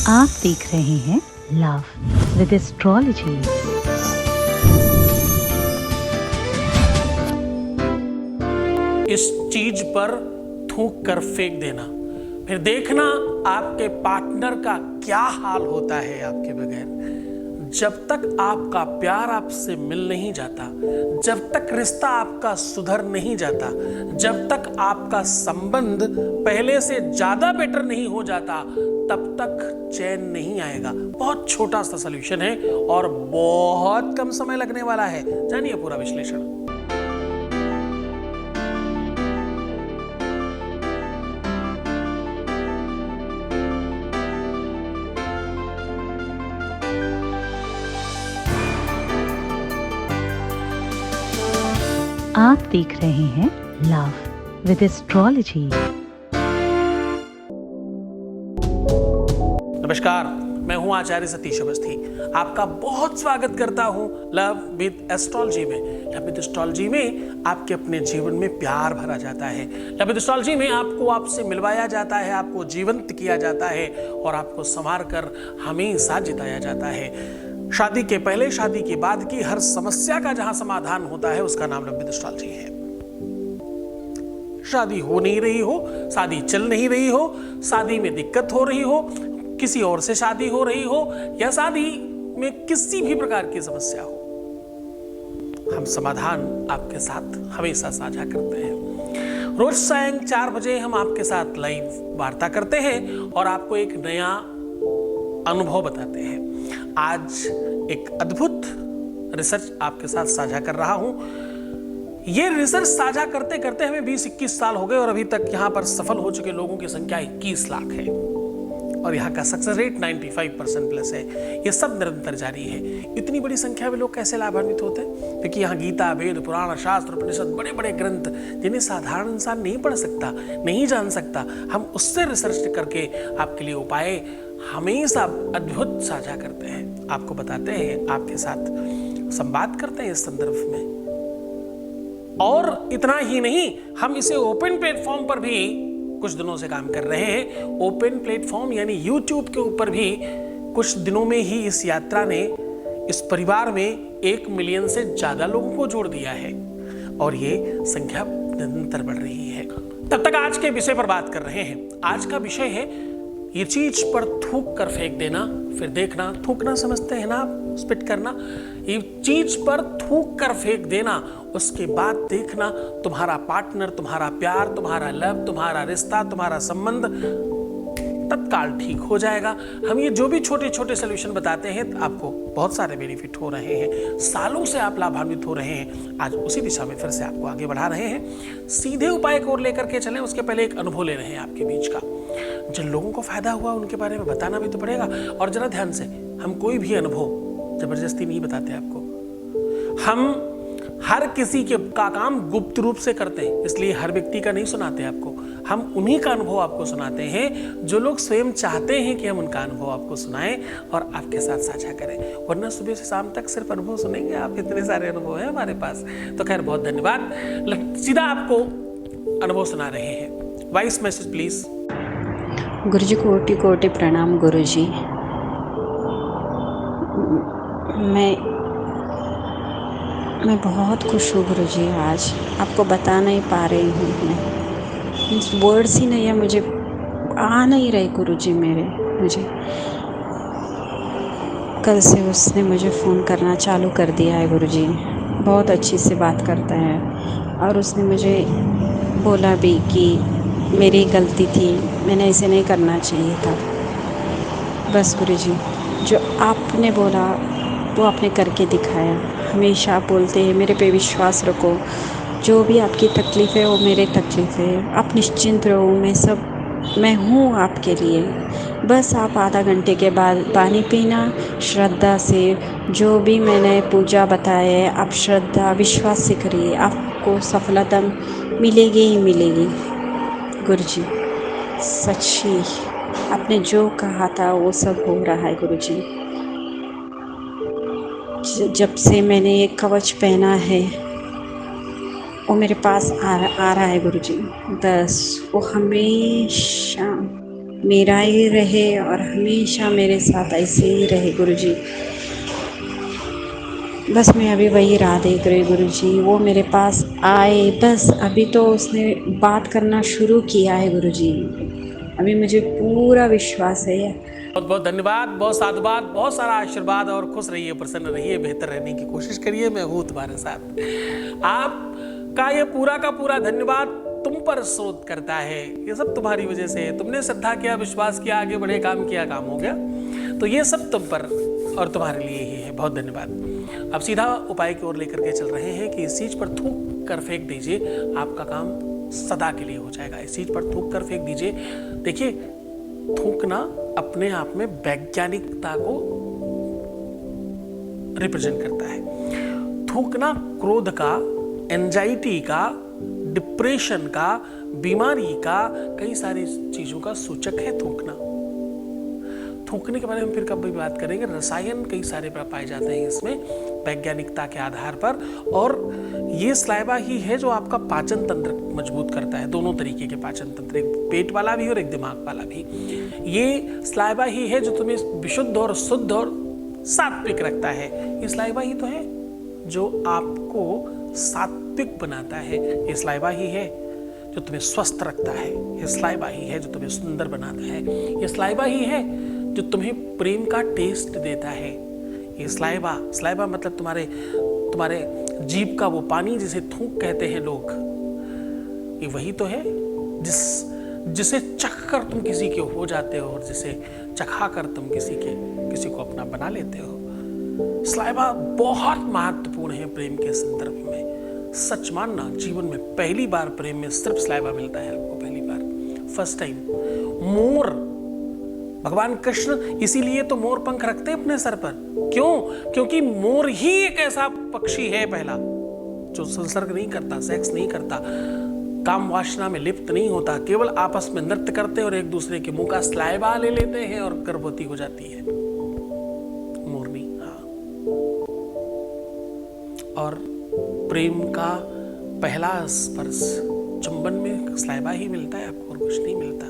आप देख रहे हैं लव विद एस्ट्रोलॉजी। इस चीज पर थूक कर फेंक देना, फिर देखना आपके पार्टनर का क्या हाल होता है आपके बगैर। जब तक आपका प्यार आपसे मिल नहीं जाता, जब तक रिश्ता आपका सुधर नहीं जाता, जब तक आपका संबंध पहले से ज्यादा बेटर नहीं हो जाता, तब तक चैन नहीं आएगा। बहुत छोटा सा सॉल्यूशन है और बहुत कम समय लगने वाला है। जानिए पूरा विश्लेषण। आप देख रहे हैं लव विद एस्ट्रोलॉजी। नमस्कार, मैं हूं आचार्य सतीश अवस्थी। आपका बहुत स्वागत करता हूं लव विद एस्ट्रोलॉजी में। लव विद एस्ट्रोलॉजी में आपके अपने जीवन में प्यार भरा जाता है। लव विद एस्ट्रोलॉजी में आपको आपसे मिलवाया जाता है, आपको जीवंत किया जाता है और आपको संवार कर हमेशा जिताया जाता है। शादी के पहले, शादी के बाद की हर समस्या का जहां समाधान होता है उसका नाम लव विद एस्ट्रोलॉजी है। शादी हो नहीं रही हो, शादी चल नहीं रही हो, शादी में दिक्कत हो रही हो, किसी और से शादी हो रही हो या शादी में किसी भी प्रकार की समस्या हो, हम समाधान आपके साथ हमेशा साझा करते हैं। रोज सायं 4 बजे हम आपके साथ लाइव वार्ता करते हैं और आपको एक नया अनुभव बताते हैं। आज एक अद्भुत रिसर्च आपके साथ साझा कर रहा हूं। ये रिसर्च साझा करते करते हमें 20-21 साल हो गए और अभी तक यहां पर सफल हो चुके लोगों की संख्या 21 लाख है और यहाँ का सक्सेस रेट 95% प्लस है। ये सब निरंतर जारी है। इतनी बड़ी संख्या में लोग कैसे लाभान्वित होते हैं? क्योंकि यहाँ गीता, वेद, पुराण, शास्त्र, उपनिषद, बड़े बड़े ग्रंथ जिन्हें साधारण इंसान नहीं पढ़ सकता, नहीं जान सकता, हम उससे रिसर्च करके आपके लिए उपाय हमेशा अद्भुत साझा करते हैं, आपको बताते हैं, आपके साथ संवाद करते हैं इस संदर्भ में। और इतना ही नहीं, हम इसे ओपन प्लेटफॉर्म पर भी कुछ दिनों से काम कर रहे हैं। ओपन प्लेटफॉर्म यानी यूट्यूब के ऊपर भी कुछ दिनों में ही इस यात्रा ने इस परिवार में 1 मिलियन से ज्यादा लोगों को जोड़ दिया है और ये संख्या निरंतर बढ़ रही है। तब तक आज के विषय पर बात कर रहे हैं। आज का विषय है ये चीज पर थूक कर फेंक देना, फिर देखना। थूकना समझते हैं ना आप? स्पिट करना। ये चीज पर थूक कर फेंक देना, उसके बाद देखना तुम्हारा पार्टनर, तुम्हारा प्यार, तुम्हारा लव, तुम्हारा रिश्ता, तुम्हारा संबंध तत्काल ठीक हो जाएगा। हम ये जो भी छोटे छोटे सोल्यूशन बताते हैं आपको बहुत सारे बेनिफिट हो रहे हैं, सालों से आप लाभान्वित हो रहे हैं। आज उसी दिशा में फिर से आपको आगे बढ़ा रहे हैं। सीधे उपाय को लेकर के चलें, उसके पहले एक अनुभव ले रहे हैं आपके बीच का। जिन लोगों को फायदा हुआ उनके बारे में बताना भी तो पड़ेगा। और जरा ध्यान से, हम कोई भी अनुभव जबरदस्ती नहीं बताते आपको। हम हर किसी के का काम गुप्त रूप से करते हैं, इसलिए हर व्यक्ति का नहीं सुनाते आपको। हम उन्हीं का अनुभव आपको सुनाते हैं जो लोग स्वयं चाहते हैं कि हम उनका अनुभव आपको सुनाएं और आपके साथ साझा करें। वरना सुबह से शाम तक सिर्फ अनुभव सुनेंगे आप, इतने सारे अनुभव हैं हमारे पास। तो खैर, बहुत धन्यवाद। सीधा आपको अनुभव सुना रहे हैं। Voice message please. गुरुजी, कोटि कोटि प्रणाम गुरुजी। मैं बहुत खुश हूँ गुरुजी। आज आपको बता नहीं पा रही हूँ मैं, वर्ड्स ही नहीं है, मुझे आ नहीं रहे गुरुजी मुझे कल से उसने मुझे फ़ोन करना चालू कर दिया है गुरुजी। बहुत अच्छी से बात करता है और उसने मुझे बोला भी कि मेरी गलती थी, मैंने ऐसे नहीं करना चाहिए था। बस गुरुजी, जो आपने बोला वो आपने करके दिखाया। हमेशा आप बोलते हैं मेरे पे विश्वास रखो, जो भी आपकी तकलीफ़ है वो मेरी तकलीफ़ है, आप निश्चिंत रहो, मैं हूँ आपके लिए। बस आप आधा घंटे के बाद पानी पीना श्रद्धा से। जो भी मैंने पूजा बताया है आप श्रद्धा विश्वास से करिए, आपको सफलता मिलेगी ही मिलेगी। गुरुजी, सच्ची आपने जो कहा था वो सब हो रहा है गुरुजी। जब से मैंने ये कवच पहना है वो मेरे पास आ रहा है गुरुजी। बस वो हमेशा मेरा ही रहे और हमेशा मेरे साथ ऐसे ही रहे गुरुजी। बस मैं अभी वही राह देख रही गुरुजी, वो मेरे पास आए, बस अभी तो उसने बात करना शुरू किया है गुरुजी। अभी मुझे पूरा विश्वास है। बहुत बहुत धन्यवाद, बहुत साधुवाद, बहुत सारा आशीर्वाद और खुश रहिए, प्रसन्न रहिए, बेहतर रहने की कोशिश करिए। मैं हूँ तुम्हारे साथ। आपका ये पूरा का पूरा धन्यवाद तुम पर स्रोत करता है। ये सब तुम्हारी वजह से है। तुमने श्रद्धा किया, विश्वास किया, आगे बढ़े, काम किया, काम हो गया। तो ये सब तुम पर और तुम्हारे लिए ही है। बहुत धन्यवाद। अब सीधा उपाय की ओर लेकर के चल रहे हैं कि इस चीज पर थूक कर फेंक दीजिए, आपका काम सदा के लिए हो जाएगा। इस चीज पर थूक कर फेंक दीजिए। देखिए, थूकना अपने आप में वैज्ञानिकता को रिप्रेजेंट करता है। थूकना क्रोध का, एंजाइटी का, डिप्रेशन का, बीमारी का, कई सारी चीजों का सूचक है थूकना। थूकने के बारे में फिर कभी बात करेंगे। रसायन कई सारे पाए जाते हैं इसमें वैज्ञानिकता के आधार पर, और ये स्लाइवा ही है जो आपका पाचन तंत्र मजबूत करता है। दोनों तरीके के पाचन तंत्र, एक पेट वाला भी और एक दिमाग वाला भी। ये स्लाइवा ही है जो तुम्हें विशुद्ध और शुद्ध और सात्विक रखता है। ये स्लाइवा ही तो है जो आपको सात्विक बनाता है। ये स्लाइवा ही है जो तुम्हें स्वस्थ रखता है। ये स्लाइवा ही है जो तुम्हें सुंदर बनाता है। ये स्लाइवा ही है जो तुम्हें प्रेम का टेस्ट देता है। ये स्लाइवा मतलब तुम्हारे जीभ का वो पानी जिसे थूक कहते हैं लोग, ये वही तो है जिसे चख कर तुम किसी के हो जाते हो और जिसे चखा कर तुम किसी को अपना बना लेते हो। स्लाइवा बहुत महत्वपूर्ण है प्रेम के संदर्भ में। सच मानना, जीवन में पहली बार प्रेम में सिर्फ स्लाइवा मिलता है आपको, पहली बार, फर्स्ट टाइम। मोर, भगवान कृष्ण इसीलिए तो मोर पंख रखते हैं अपने सर पर। क्यों? क्योंकि मोर ही एक ऐसा पक्षी है पहला जो संसर्ग नहीं करता, सेक्स नहीं करता, काम वासना में लिप्त नहीं होता, केवल आपस में नृत्य करते और एक दूसरे के मुंह का स्लाइवा ले लेते हैं और गर्भवती हो जाती है मोरनी। हाँ, और प्रेम का पहला स्पर्श चुंबन में स्लाइवा ही मिलता है आपको, और कुछ नहीं मिलता।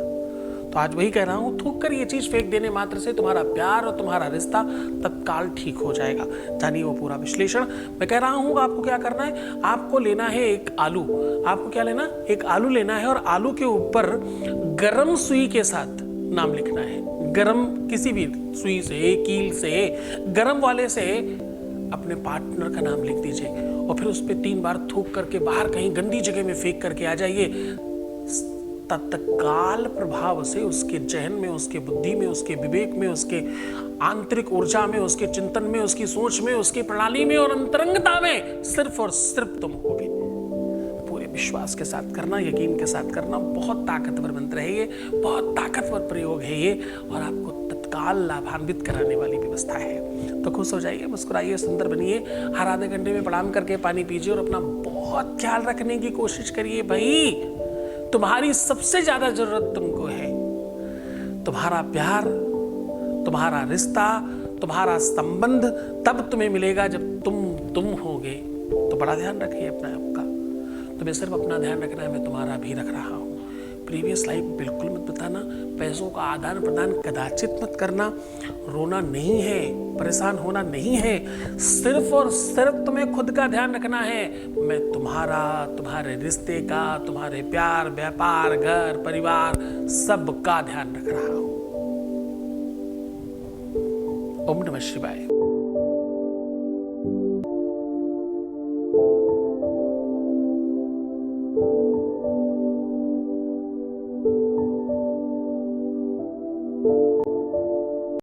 तो आज वही कह रहा हूं, थूक कर ये चीज फेंक देने मात्र से तुम्हारा प्यार और तुम्हारा रिश्ता तत्काल ठीक हो जाएगा। जानिए वो पूरा विश्लेषण। मैं कह रहा हूं आपको क्या करना है। आपको लेना है एक आलू। आपको क्या लेना? एक आलू लेना है, और आलू के ऊपर गरम सुई के साथ नाम लिखना है। गरम किसी भी सुई से, कील से, गरम वाले से अपने पार्टनर का नाम लिख दीजिए, और फिर उस पर 3 बार थूक करके बाहर कहीं गंदी जगह में फेंक करके आ जाइए। तत्काल प्रभाव से उसके जहन में, उसके बुद्धि में, उसके विवेक में, उसके आंतरिक ऊर्जा में, उसके चिंतन में, उसकी सोच में, उसकी प्रणाली में और अंतरंगता में सिर्फ और सिर्फ तुम होगे। पूरे विश्वास के साथ करना, यकीन के साथ करना। बहुत ताकतवर मंत्र है ये, बहुत ताकतवर प्रयोग है ये, और आपको तत्काल लाभान्वित कराने वाली व्यवस्था है। तो खुश हो जाइए, मुस्कुराइए, सुंदर बनिए। हर आधे घंटे में प्रणाम करके पानी पीजिए और अपना बहुत ख्याल रखने की कोशिश करिए। भाई, तुम्हारी सबसे ज्यादा जरूरत तुमको है। तुम्हारा प्यार, तुम्हारा रिश्ता, तुम्हारा संबंध तब तुम्हें मिलेगा जब तुम होगे। तो बड़ा ध्यान रखिए अपना आपका। तुम्हें सिर्फ अपना ध्यान रखना है, मैं तुम्हारा भी रख रहा हूं। प्रीवियस लाइफ बिल्कुल मत बताना। पैसों का आदान प्रदान कदाचित मत करना। रोना नहीं है, परेशान होना नहीं है। सिर्फ और सिर्फ तुम्हें खुद का ध्यान रखना है। मैं तुम्हारा, तुम्हारे रिश्ते का, तुम्हारे प्यार, व्यापार, घर, परिवार, सबका ध्यान रख रहा हूं। ओम नमः शिवाय।